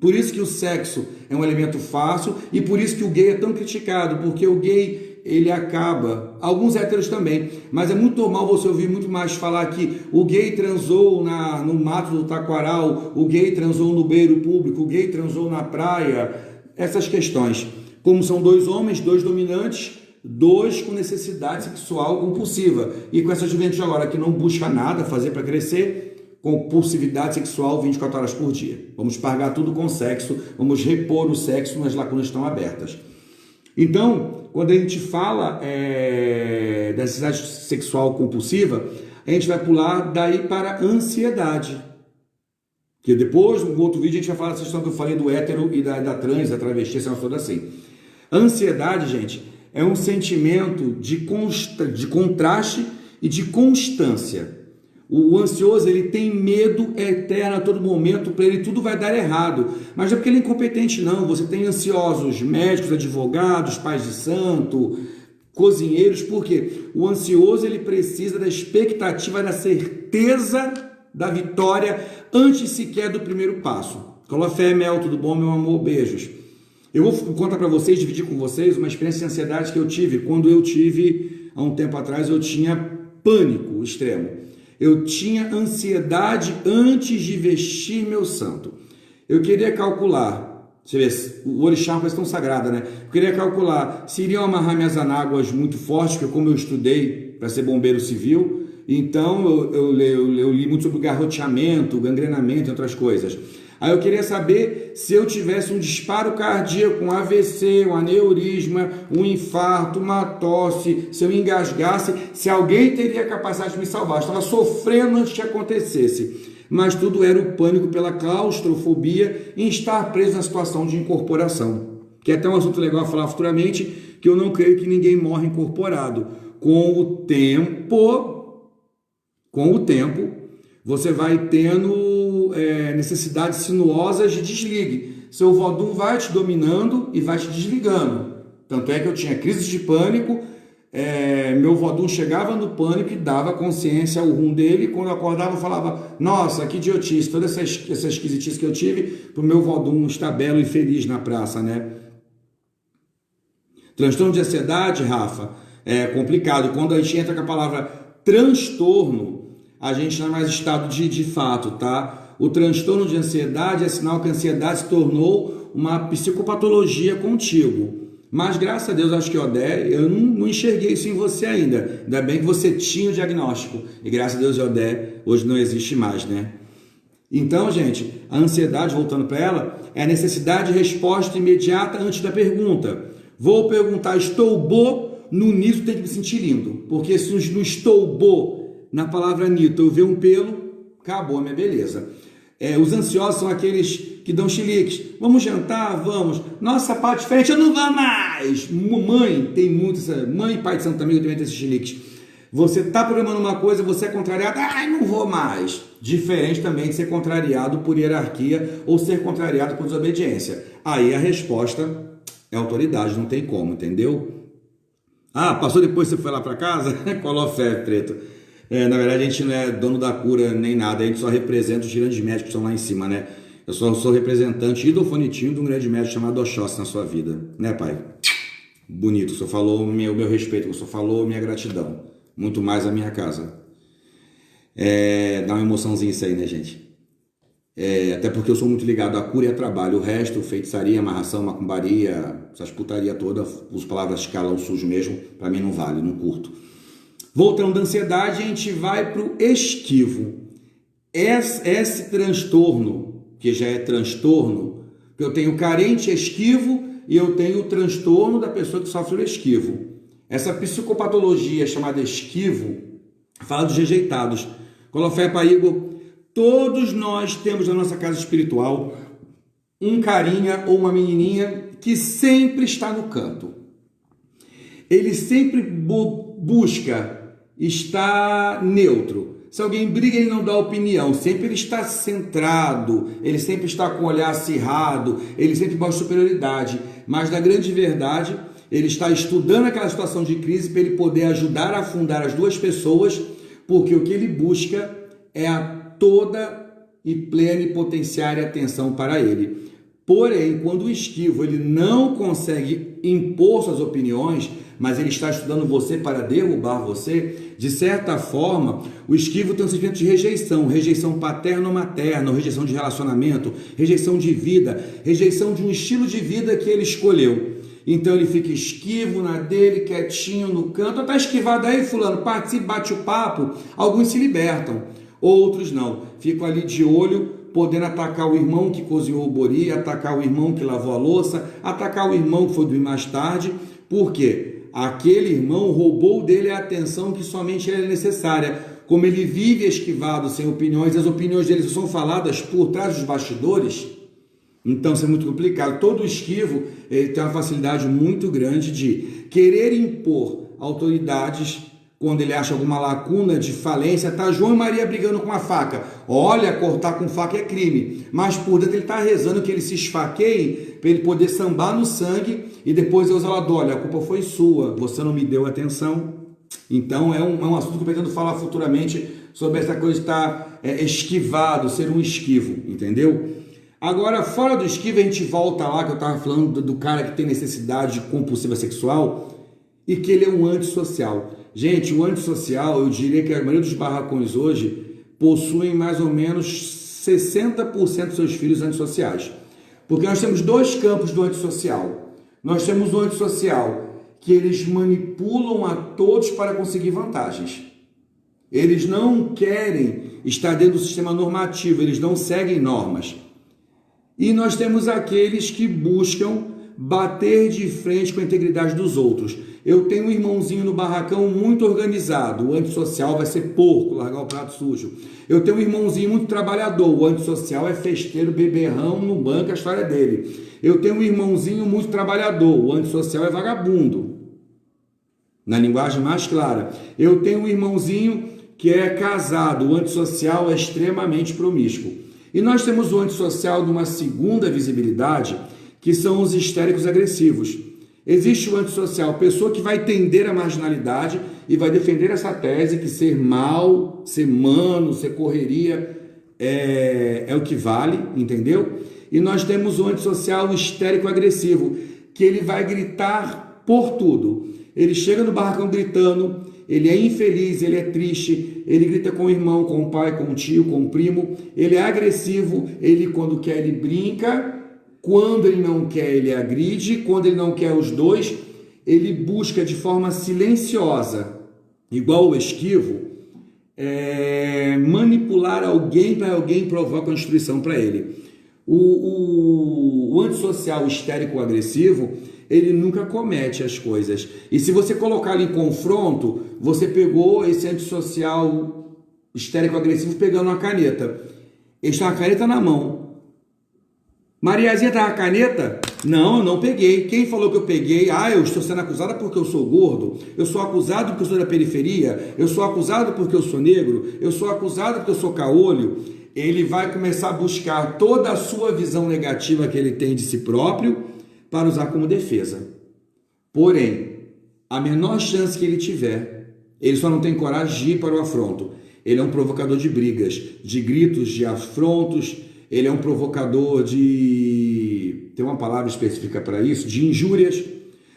Por isso que o sexo é um elemento fácil e por isso que o gay é tão criticado, porque o gay, ele acaba, alguns héteros também, mas é muito normal você ouvir muito mais falar que o gay transou no mato do Taquaral, o gay transou no beiro público, o gay transou na praia, essas questões. Como são dois homens, dois dominantes, dois com necessidade sexual compulsiva. E com essa juventude agora que não busca nada fazer para crescer, compulsividade sexual 24 horas por dia. Vamos pagar tudo com sexo, vamos repor o sexo nas lacunas que estão abertas. Então, quando a gente fala da necessidade sexual compulsiva, a gente vai pular daí para a ansiedade. Que depois, no outro vídeo, a gente vai falar dessa questão que eu falei do hétero e da trans, da travesti, essa toda assim. A ansiedade, gente, é um sentimento de contraste e de constância. O ansioso, ele tem medo eterno a todo momento, para ele tudo vai dar errado. Mas não é porque ele é incompetente, não. Você tem ansiosos, médicos, advogados, pais de santo, cozinheiros, porque o ansioso, ele precisa da expectativa, da certeza da vitória antes sequer do primeiro passo. Colofé, Mel, tudo bom, meu amor? Beijos. Eu vou contar para vocês, dividir com vocês uma experiência de ansiedade que eu tive. Quando eu tive, há um tempo atrás, eu tinha pânico extremo. Eu tinha ansiedade antes de vestir meu santo. Eu queria calcular, você vê, o orixá parece tão sagrado, né? Eu queria calcular se iriam amarrar minhas anáguas muito fortes, porque como eu estudei para ser bombeiro civil, então eu li muito sobre garroteamento, gangrenamento e outras coisas. Aí eu queria saber se eu tivesse um disparo cardíaco, um AVC, um aneurisma, um infarto, uma tosse, se eu engasgasse, se alguém teria capacidade de me salvar. Eu estava sofrendo antes que acontecesse. Mas tudo era o pânico pela claustrofobia em estar preso na situação de incorporação. Que é até um assunto legal a falar futuramente, que eu não creio que ninguém morre incorporado. Com o tempo, Com o tempo, você vai tendo necessidades sinuosas de desligue. Seu Vodum vai te dominando e vai te desligando. Tanto é que eu tinha crises de pânico, meu Vodum chegava no pânico e dava consciência ao rum dele. Quando eu acordava, eu falava, nossa, que idiotice, toda essa esquisitice que eu tive, para o meu Vodum estar belo e feliz na praça, né? Transtorno de ansiedade, Rafa, é complicado. Quando a gente entra com a palavra transtorno, a gente não é mais estado de fato, tá? O transtorno de ansiedade é sinal que a ansiedade se tornou uma psicopatologia contigo. Mas, graças a Deus, acho que eu não enxerguei isso em você ainda. Ainda bem que você tinha o diagnóstico. E, graças a Deus, Odé hoje não existe mais, né? Então, gente, a ansiedade, voltando para ela, é a necessidade de resposta imediata antes da pergunta. Vou perguntar, estou bom? No nisso tem que me sentir lindo. Porque se não estou bom, na palavra nito, eu ver um pelo, acabou a minha beleza. Os ansiosos são aqueles que dão chiliques. Vamos jantar? Vamos. Nossa, sapato diferente, eu não vou mais. Mãe, tem muito. Mãe e pai de santo também tem esses chiliques. Você está programando uma coisa, você é contrariado. Ai, não vou mais. Diferente também de ser contrariado por hierarquia ou ser contrariado por desobediência. Aí a resposta é autoridade, não tem como, entendeu? Ah, passou depois você foi lá para casa? Colou fé, preto. Na verdade, a gente não é dono da cura nem nada, a gente só representa os grandes médicos que estão lá em cima, né? Eu só sou representante idofonitinho de um grande médico chamado Oxóssi na sua vida, né, pai? Bonito, o senhor falou o meu respeito, o senhor falou minha gratidão, muito mais a minha casa. Dá uma emoçãozinha isso aí, né, gente? Até porque eu sou muito ligado à cura e a trabalho, o resto, feitiçaria, amarração, macumbaria, essas putaria toda, uso palavras de calão sujo mesmo, pra mim não vale, não curto. Voltando da ansiedade, a gente vai para o esquivo. Esse transtorno, que já é transtorno, eu tenho carente esquivo e eu tenho o transtorno da pessoa que sofre o esquivo. Essa psicopatologia chamada esquivo fala dos rejeitados. Colofé Igor, todos nós temos na nossa casa espiritual um carinha ou uma menininha que sempre está no canto. Ele sempre busca estar neutro. Se alguém briga, ele não dá opinião. Sempre ele está centrado, ele sempre está com o olhar acirrado, ele sempre mostra superioridade. Mas, na grande verdade, ele está estudando aquela situação de crise para ele poder ajudar a afundar as duas pessoas, porque o que ele busca é a toda e plena e potenciária atenção para ele. Porém, quando o esquivo ele não consegue impor suas opiniões, mas ele está estudando você para derrubar você, de certa forma, o esquivo tem um sentimento de rejeição paterno-materna, rejeição de relacionamento, rejeição de vida, rejeição de um estilo de vida que ele escolheu. Então ele fica esquivo na dele, quietinho no canto, está esquivado aí, fulano, participa, bate o papo, alguns se libertam, outros não, ficam ali de olho, podendo atacar o irmão que cozinhou o bori, atacar o irmão que lavou a louça, atacar o irmão que foi dormir mais tarde, por quê? Aquele irmão roubou dele a atenção que somente era necessária. Como ele vive esquivado, sem opiniões, as opiniões dele são faladas por trás dos bastidores, então isso é muito complicado. Todo esquivo ele tem uma facilidade muito grande de querer impor autoridades quando ele acha alguma lacuna de falência. Tá João e Maria brigando com a faca. Olha, cortar com faca é crime. Mas por dentro ele está rezando que ele se esfaqueie para ele poder sambar no sangue e depois Deus ela olha, a culpa foi sua, você não me deu atenção. Então é um assunto que eu pretendo falar futuramente sobre essa coisa de estar esquivado, ser um esquivo, entendeu? Agora, fora do esquivo, a gente volta lá que eu estava falando do cara que tem necessidade compulsiva sexual e que ele é um antissocial. Gente, o antissocial, eu diria que a maioria dos barracões hoje possuem mais ou menos 60% dos seus filhos antissociais. Porque nós temos dois campos do antissocial. Nós temos o antissocial, que eles manipulam a todos para conseguir vantagens. Eles não querem estar dentro do sistema normativo, eles não seguem normas. E nós temos aqueles que buscam bater de frente com a integridade dos outros. Eu tenho um irmãozinho no barracão muito organizado, o antissocial vai ser porco, largar o prato sujo. Eu tenho um irmãozinho muito trabalhador, o antissocial é festeiro, beberrão, no banco, a história dele. Eu tenho um irmãozinho muito trabalhador, o antissocial é vagabundo, na linguagem mais clara. Eu tenho um irmãozinho que é casado. O antissocial é extremamente promíscuo. E nós temos o antissocial de uma segunda visibilidade, que são os histéricos agressivos. Existe o antissocial, pessoa que vai tender à marginalidade e vai defender essa tese que ser mal, ser mano, ser correria é o que vale, entendeu? E nós temos o antissocial histérico agressivo, que ele vai gritar por tudo. Ele chega no barracão gritando, ele é infeliz, ele é triste, ele grita com o irmão, com o pai, com o tio, com o primo, ele é agressivo, ele quando quer ele brinca, quando ele não quer ele agride, quando ele não quer os dois, ele busca de forma silenciosa, igual o esquivo, manipular alguém para alguém provar a constituição para ele. O antissocial histérico agressivo, ele nunca comete as coisas. E se você colocar ele em confronto, você pegou esse antissocial histérico agressivo pegando uma caneta. Ele está com a caneta na mão. Mariazinha, tá com a caneta? Não, eu não peguei. Quem falou que eu peguei? Eu estou sendo acusada porque eu sou gordo. Eu sou acusado porque eu sou da periferia. Eu sou acusado porque eu sou negro. Eu sou acusado porque eu sou caolho. Ele vai começar a buscar toda a sua visão negativa que ele tem de si próprio para usar como defesa. Porém, a menor chance que ele tiver, ele só não tem coragem de ir para o afronto. Ele é um provocador de brigas, de gritos, de afrontos. Ele é um provocador de... tem uma palavra específica para isso, de injúrias,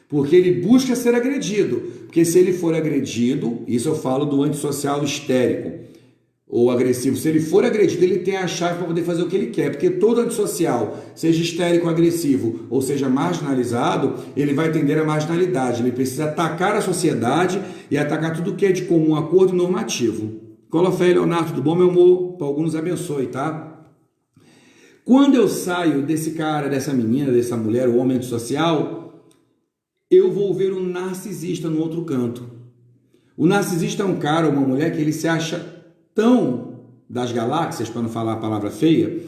porque ele busca ser agredido. Porque se ele for agredido, isso eu falo do antissocial histérico ou agressivo, se ele for agredido, ele tem a chave para poder fazer o que ele quer, porque todo antissocial, seja histérico, agressivo ou seja marginalizado, ele vai tender à marginalidade, ele precisa atacar a sociedade e atacar tudo que é de comum acordo normativo. Colofé, Leonardo, tudo bom, meu amor? Para alguns abençoe, tá? Quando eu saio desse cara, dessa menina, dessa mulher, o homem antissocial, eu vou ver um narcisista no outro canto. O narcisista é um cara, uma mulher que ele se acha tão das galáxias, para não falar a palavra feia,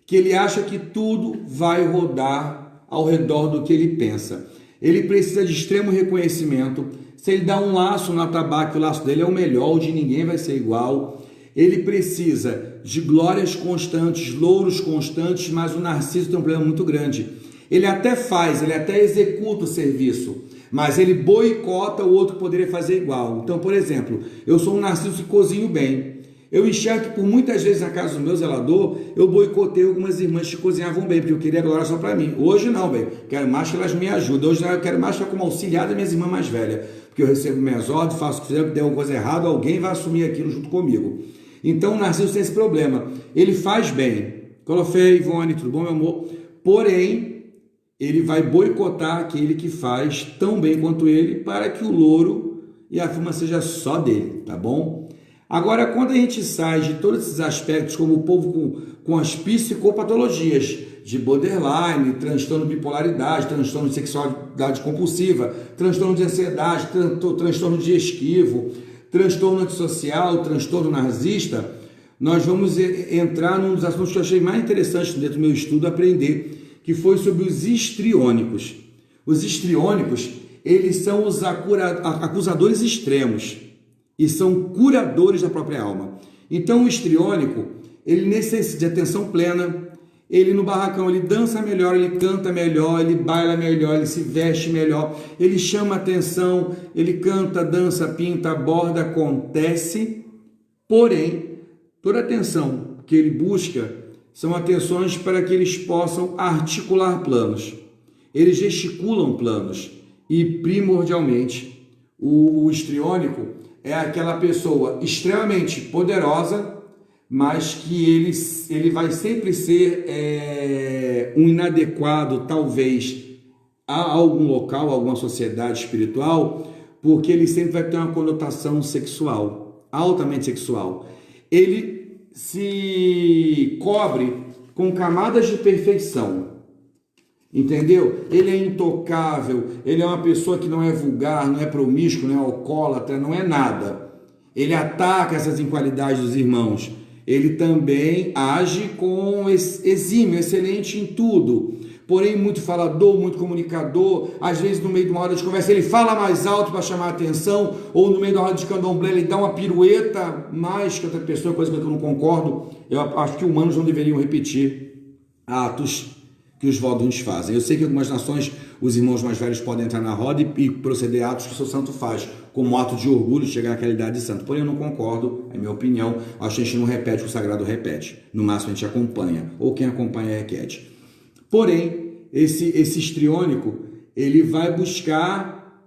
que ele acha que tudo vai rodar ao redor do que ele pensa. Ele precisa de extremo reconhecimento. Se ele dá um laço no atabaque, o laço dele é o melhor, o de ninguém vai ser igual. Ele precisa de glórias constantes, louros constantes, mas o narciso tem um problema muito grande. Ele até faz, ele até executa o serviço, mas ele boicota o outro que poderia fazer igual. Então, por exemplo, eu sou um narciso que cozinho bem. Eu enxergo que por muitas vezes na casa do meu zelador, eu boicotei algumas irmãs que cozinhavam bem, porque eu queria glória só para mim. Hoje não, bem. Quero mais que elas me ajudem. Hoje eu quero mais ficar como auxiliar das minhas irmãs mais velhas, porque eu recebo minhas ordens, faço o que fizer, der alguma coisa errada, alguém vai assumir aquilo junto comigo. Então o narciso tem esse problema. Ele faz bem. Colofé, Ivone, tudo bom, meu amor? Porém, ele vai boicotar aquele que faz tão bem quanto ele para que o louro e a fama seja só dele, tá bom? Agora, quando a gente sai de todos esses aspectos, como o povo com as psicopatologias de borderline, transtorno de bipolaridade, transtorno de sexualidade compulsiva, transtorno de ansiedade, transtorno de esquivo, transtorno antissocial, transtorno narcisista, nós vamos entrar num dos assuntos que eu achei mais interessante dentro do meu estudo aprender, que foi sobre os histriônicos. Os histriônicos, eles são os acusadores extremos e são curadores da própria alma. Então o histriônico, ele necessita de atenção plena, ele no barracão, ele dança melhor, ele canta melhor, ele baila melhor, ele se veste melhor, ele chama atenção, ele canta, dança, pinta, aborda, acontece, porém, toda atenção que ele busca são atenções para que eles possam articular planos. Eles gesticulam planos e, primordialmente, o histriônico é aquela pessoa extremamente poderosa, mas que ele vai sempre ser um inadequado, talvez, a algum local, a alguma sociedade espiritual, porque ele sempre vai ter uma conotação sexual, altamente sexual. Ele se cobre com camadas de perfeição, entendeu? Ele é intocável, ele é uma pessoa que não é vulgar, não é promíscuo, não é alcoólatra, não é nada. Ele ataca essas inqualidades dos irmãos. Ele também age com exímio, excelente em tudo, porém muito falador, muito comunicador. Às vezes no meio de uma roda de conversa ele fala mais alto para chamar a atenção, ou no meio da roda de candomblé ele dá uma pirueta mais que outra pessoa, coisa que eu não concordo. Eu acho que humanos não deveriam repetir atos que os voduns fazem. Eu sei que em algumas nações os irmãos mais velhos podem entrar na roda e proceder a atos que o seu santo faz, como ato de orgulho de chegar àquela idade de santo. Porém, eu não concordo, é minha opinião. Acho que a gente não repete o que o sagrado repete. No máximo, a gente acompanha, ou quem acompanha requete. Porém, esse histriônico, ele vai buscar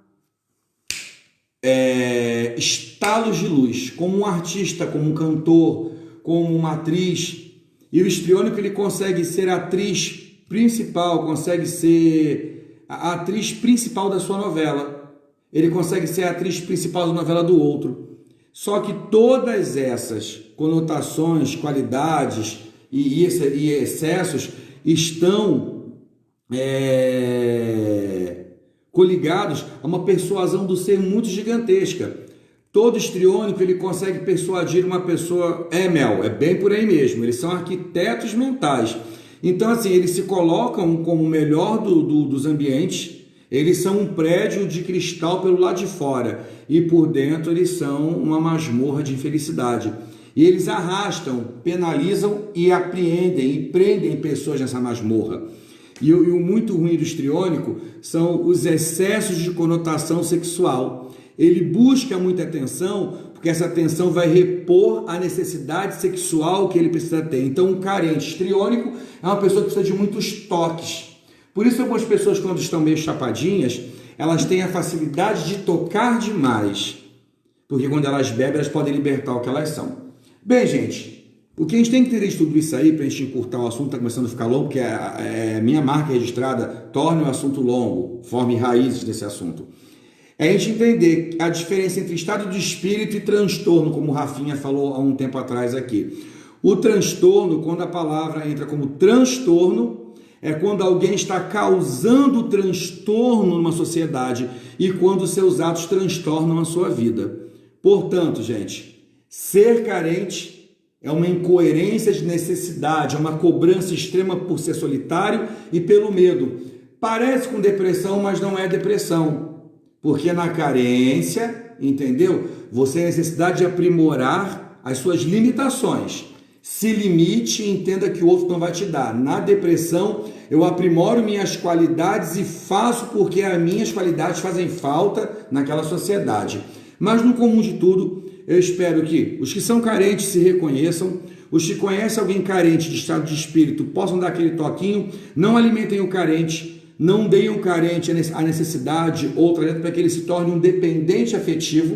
estalos de luz, como um artista, como um cantor, como uma atriz. E o histriônico, ele consegue ser atriz principal, consegue ser a atriz principal da sua novela. Ele consegue ser a atriz principal da novela do outro. Só que todas essas conotações, qualidades e excessos estão coligados a uma persuasão do ser muito gigantesca. Todo histriônico ele consegue persuadir uma pessoa, Mel, é bem por aí mesmo, eles são arquitetos mentais. Então, assim, eles se colocam como o melhor dos ambientes, eles são um prédio de cristal pelo lado de fora, e por dentro eles são uma masmorra de infelicidade. E eles arrastam, penalizam e apreendem e prendem pessoas nessa masmorra. E o muito ruim do histriônico são os excessos de conotação sexual. Ele busca muita atenção, porque essa atenção vai repor a necessidade sexual que ele precisa ter. Então, um carente histriônico é uma pessoa que precisa de muitos toques. Por isso, algumas pessoas, quando estão meio chapadinhas, elas têm a facilidade de tocar demais. Porque quando elas bebem, elas podem libertar o que elas são. Bem, gente, o que a gente tem que entender de tudo isso aí, para a gente encurtar o assunto, está começando a ficar longo, porque a minha marca registrada torna o assunto longo, forme raízes desse assunto. É a gente entender a diferença entre estado de espírito e transtorno, como o Rafinha falou há um tempo atrás aqui. O transtorno, quando a palavra entra como transtorno, é quando alguém está causando transtorno numa sociedade e quando seus atos transtornam a sua vida. Portanto, gente, ser carente é uma incoerência de necessidade, é uma cobrança extrema por ser solitário e pelo medo. Parece com depressão, mas não é depressão. Porque na carência, entendeu? Você tem necessidade de aprimorar as suas limitações. Se limite e entenda que o outro não vai te dar. Na depressão, eu aprimoro minhas qualidades e faço porque as minhas qualidades fazem falta naquela sociedade. Mas no comum de tudo, eu espero que os que são carentes se reconheçam, os que conhecem alguém carente de estado de espírito possam dar aquele toquinho, não alimentem o carente, não deem ao carente a necessidade ou talento para que ele se torne um dependente afetivo.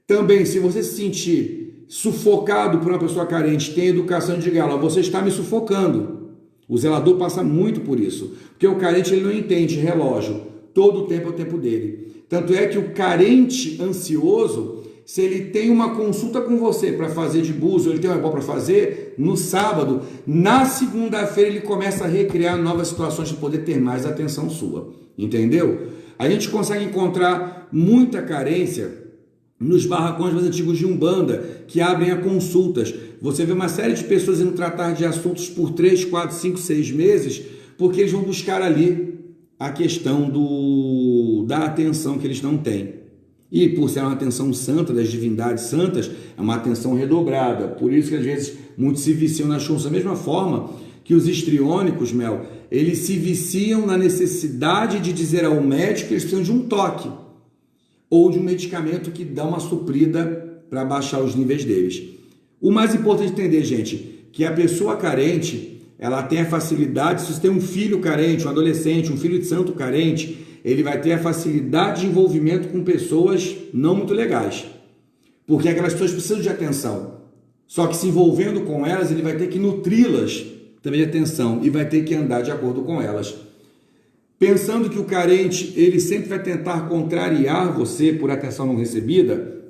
Também, se você se sentir sufocado por uma pessoa carente, tem educação de diga, você está me sufocando. O zelador passa muito por isso, porque o carente ele não entende relógio, todo o tempo é o tempo dele. Tanto é que o carente ansioso, se ele tem uma consulta com você para fazer de búzio, ele tem uma boa para fazer, no sábado, na segunda-feira ele começa a recriar novas situações para poder ter mais atenção sua. Entendeu? A gente consegue encontrar muita carência nos barracões mais antigos de Umbanda, que abrem a consultas. Você vê uma série de pessoas indo tratar de assuntos por 3, 4, 5, 6 meses, porque eles vão buscar ali a questão da atenção que eles não têm. E por ser uma atenção santa, das divindades santas, é uma atenção redobrada. Por isso que às vezes muitos se viciam nas coisas. Da mesma forma que os histriônicos, Mel, eles se viciam na necessidade de dizer ao médico que eles precisam de um toque ou de um medicamento que dá uma suprida para baixar os níveis deles. O mais importante entender, gente, que a pessoa carente, ela tem a facilidade, se você tem um filho carente, um adolescente, um filho de santo carente, ele vai ter a facilidade de envolvimento com pessoas não muito legais. Porque aquelas pessoas precisam de atenção. Só que se envolvendo com elas, ele vai ter que nutri-las também de atenção e vai ter que andar de acordo com elas. Pensando que o carente, ele sempre vai tentar contrariar você por atenção não recebida,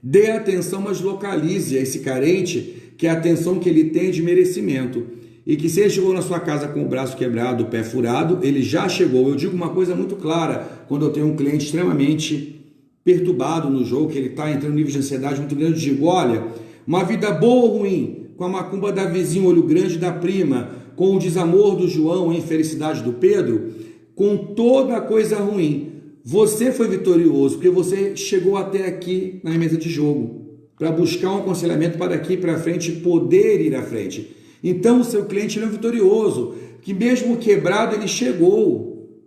dê atenção, mas localize esse carente, que é a atenção que ele tem de merecimento. E que se ele chegou na sua casa com o braço quebrado, o pé furado, ele já chegou. Eu digo uma coisa muito clara, quando eu tenho um cliente extremamente perturbado no jogo, que ele está entrando em nível de ansiedade muito grande, eu digo, olha, uma vida boa ou ruim, com a macumba da vizinha, olho grande da prima, com o desamor do João e a infelicidade do Pedro, com toda a coisa ruim. Você foi vitorioso, porque você chegou até aqui na mesa de jogo, para buscar um aconselhamento para daqui para frente poder ir à frente. Então o seu cliente é um vitorioso, que mesmo quebrado ele chegou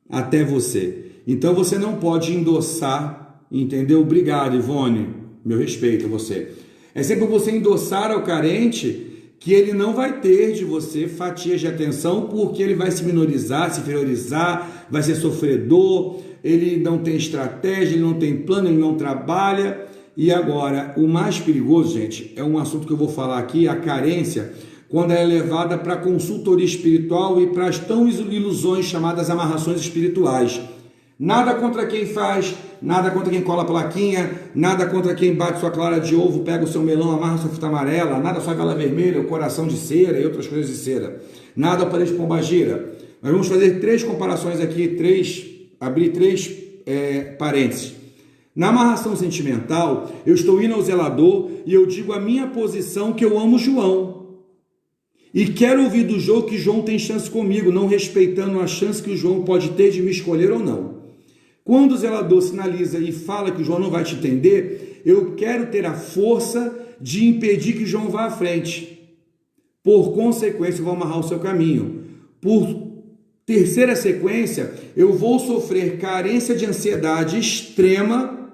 até você. Então você não pode endossar, entendeu? Obrigado, Ivone, meu respeito a você. É sempre você endossar ao carente que ele não vai ter de você fatias de atenção, porque ele vai se minorizar, se inferiorizar, vai ser sofredor, ele não tem estratégia, ele não tem plano, ele não trabalha. E agora, o mais perigoso, gente, é um assunto que eu vou falar aqui, a carência, quando ela é levada para a consultoria espiritual e para as tão ilusões chamadas amarrações espirituais. Nada contra quem faz, nada contra quem cola plaquinha, nada contra quem bate sua clara de ovo, pega o seu melão, amarra sua fita amarela, nada sua vela vermelha, o coração de cera e outras coisas de cera. Nada ao parede de pombagira. Nós vamos fazer 3 comparações aqui, abrir 3 parênteses. Na amarração sentimental, eu estou indo ao zelador e eu digo a minha posição que eu amo João. E quero ouvir do João que João tem chance comigo, não respeitando a chance que o João pode ter de me escolher ou não. Quando o zelador sinaliza e fala que o João não vai te entender, eu quero ter a força de impedir que o João vá à frente. Por consequência, eu vou amarrar o seu caminho. Por terceira sequência, eu vou sofrer carência de ansiedade extrema,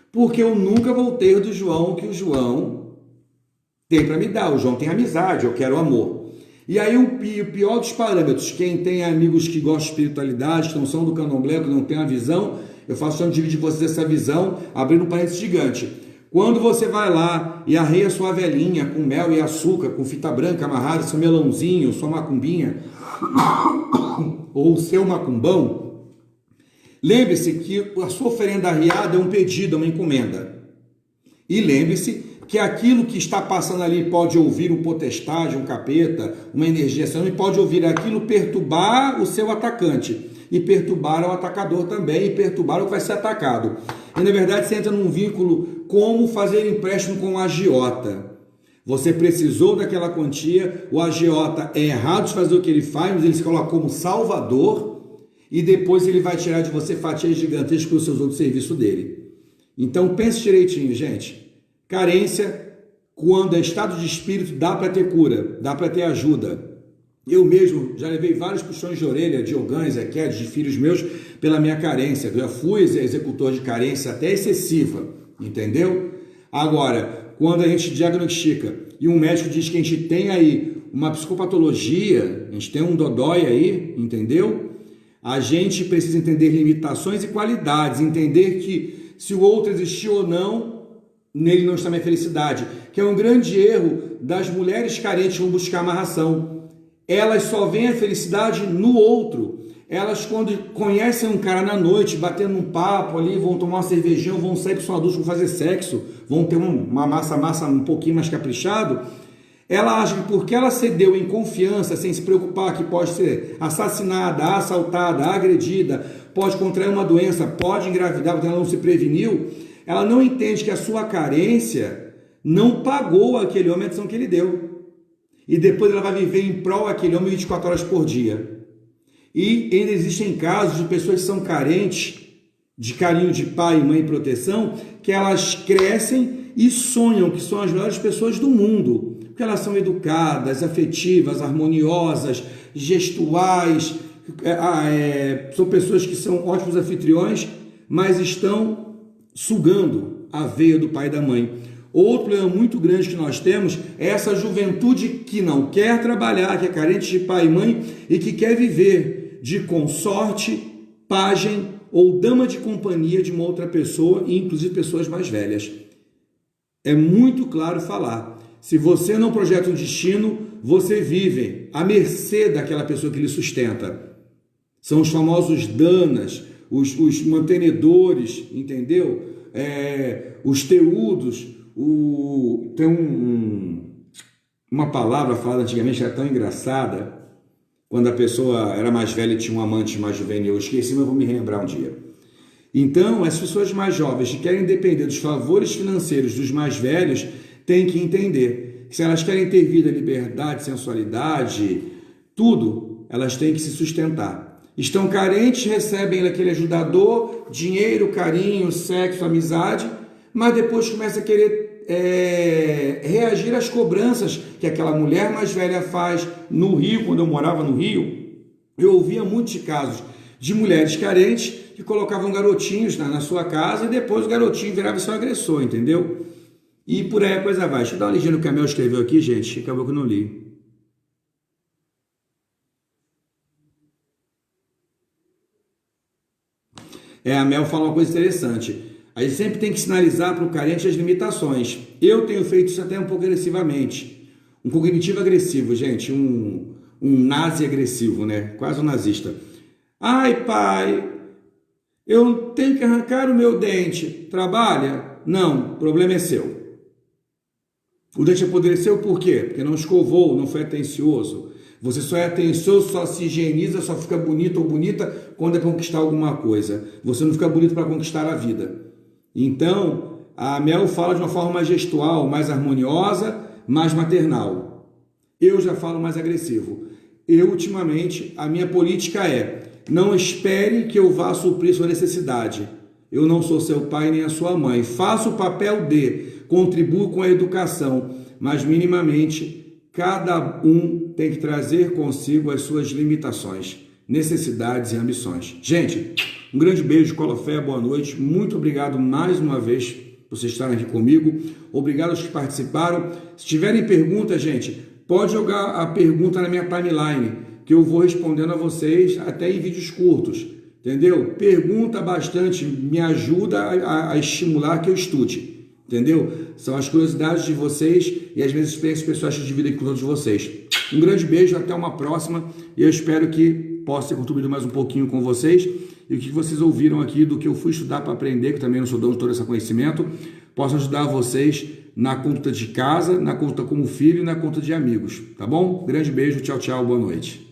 porque eu nunca vou ter do João o que o João tem para me dar. O João tem amizade, eu quero amor. E aí o pior dos parâmetros, quem tem amigos que gostam de espiritualidade, que não são do candomblé, que não tem a visão, eu faço questão de dividir vocês essa visão, abrindo um parênteses gigante. Quando você vai lá e arreia sua velhinha com mel e açúcar, com fita branca amarrada, seu melãozinho, sua macumbinha, ou seu macumbão, lembre-se que a sua oferenda arriada é um pedido, é uma encomenda. E lembre-se que aquilo que está passando ali pode ouvir um potestade, um capeta, uma energia, e pode ouvir aquilo perturbar o seu atacante, e perturbar o atacador também, e perturbar o que vai ser atacado. E na verdade você entra num vínculo como fazer empréstimo com o agiota. Você precisou daquela quantia, o agiota é errado de fazer o que ele faz, mas ele se coloca como salvador, e depois ele vai tirar de você fatias gigantescas com os seus outros serviços dele. Então pense direitinho, gente. Carência, quando é estado de espírito, dá para ter cura, dá para ter ajuda. Eu mesmo já levei vários puxões de orelha de ogãs, de filhos meus, pela minha carência. Eu já fui executor de carência até excessiva, entendeu? Agora, quando a gente diagnostica e um médico diz que a gente tem aí uma psicopatologia, a gente tem um dodói aí, entendeu? A gente precisa entender limitações e qualidades, entender que se o outro existir ou não, nele não está minha felicidade, que é um grande erro das mulheres carentes que vão buscar amarração. Elas só veem a felicidade no outro. Elas, quando conhecem um cara na noite, batendo um papo ali, vão tomar uma cervejinha, vão sair com sua adulto, vão fazer sexo, vão ter uma massa um pouquinho mais caprichado, ela acha que porque ela cedeu em confiança, sem se preocupar que pode ser assassinada, assaltada, agredida, pode contrair uma doença, pode engravidar, porque ela não se preveniu, ela não entende que a sua carência não pagou aquele homem a atenção que ele deu. E depois ela vai viver em prol daquele homem 24 horas por dia. E ainda existem casos de pessoas que são carentes de carinho de pai, mãe e proteção, que elas crescem e sonham que são as melhores pessoas do mundo. Porque elas são educadas, afetivas, harmoniosas, gestuais, são pessoas que são ótimos anfitriões, mas estão sugando a veia do pai e da mãe. Outro problema muito grande que nós temos é essa juventude que não quer trabalhar, que é carente de pai e mãe e que quer viver de consorte, pajem ou dama de companhia de uma outra pessoa, inclusive pessoas mais velhas. É muito claro falar. Se você não projeta um destino, você vive à mercê daquela pessoa que lhe sustenta. São os famosos danas, os mantenedores, entendeu? Os teudos, tem uma palavra falada antigamente, era tão engraçada, quando a pessoa era mais velha e tinha um amante mais juvenil, eu esqueci, mas vou me relembrar um dia. Então, as pessoas mais jovens que querem depender dos favores financeiros dos mais velhos, têm que entender se elas querem ter vida, liberdade, sensualidade, tudo, elas têm que se sustentar. Estão carentes, recebem aquele ajudador, dinheiro, carinho, sexo, amizade, mas depois começa a querer reagir às cobranças que aquela mulher mais velha faz. No Rio, quando eu morava no Rio, eu ouvia muitos casos de mulheres carentes que colocavam garotinhos na sua casa e depois o garotinho virava seu agressor, entendeu? E por aí a coisa vai. Deixa eu dar uma lidinha no que a Mel escreveu aqui, gente, que acabou que eu não li. A Mel fala uma coisa interessante. A gente sempre tem que sinalizar para o carente as limitações. Eu tenho feito isso até um pouco agressivamente. Um cognitivo agressivo, gente. Um nazi agressivo, né? Quase um nazista. Ai, pai, eu tenho que arrancar o meu dente. Trabalha? Não, o problema é seu. O dente apodreceu por quê? Porque não escovou, não foi atencioso. Você só é atencioso, só se higieniza, só fica bonito ou bonita quando é conquistar alguma coisa. Você não fica bonito para conquistar a vida. Então, a Mel fala de uma forma mais gestual, mais harmoniosa, mais maternal. Eu já falo mais agressivo. Eu, ultimamente, a minha política é: não espere que eu vá suprir sua necessidade. Eu não sou seu pai nem a sua mãe. Faço o papel de, contribuo com a educação, mas minimamente cada um tem que trazer consigo as suas limitações, necessidades e ambições. Gente, um grande beijo, Colofé, boa noite. Muito obrigado mais uma vez por vocês estarem aqui comigo. Obrigado aos que participaram. Se tiverem perguntas, gente, pode jogar a pergunta na minha timeline, que eu vou respondendo a vocês até em vídeos curtos. Entendeu? Pergunta bastante, me ajuda a estimular que eu estude. Entendeu? São as curiosidades de vocês e as minhas experiências pessoais de vida com todos vocês. Um grande beijo, até uma próxima. E eu espero que possa ter contribuído mais um pouquinho com vocês. E o que vocês ouviram aqui do que eu fui estudar para aprender, que também não sou dono de todo esse conhecimento, possa ajudar vocês na conta de casa, na conta como filho e na conta de amigos. Tá bom? Grande beijo, tchau, tchau, boa noite.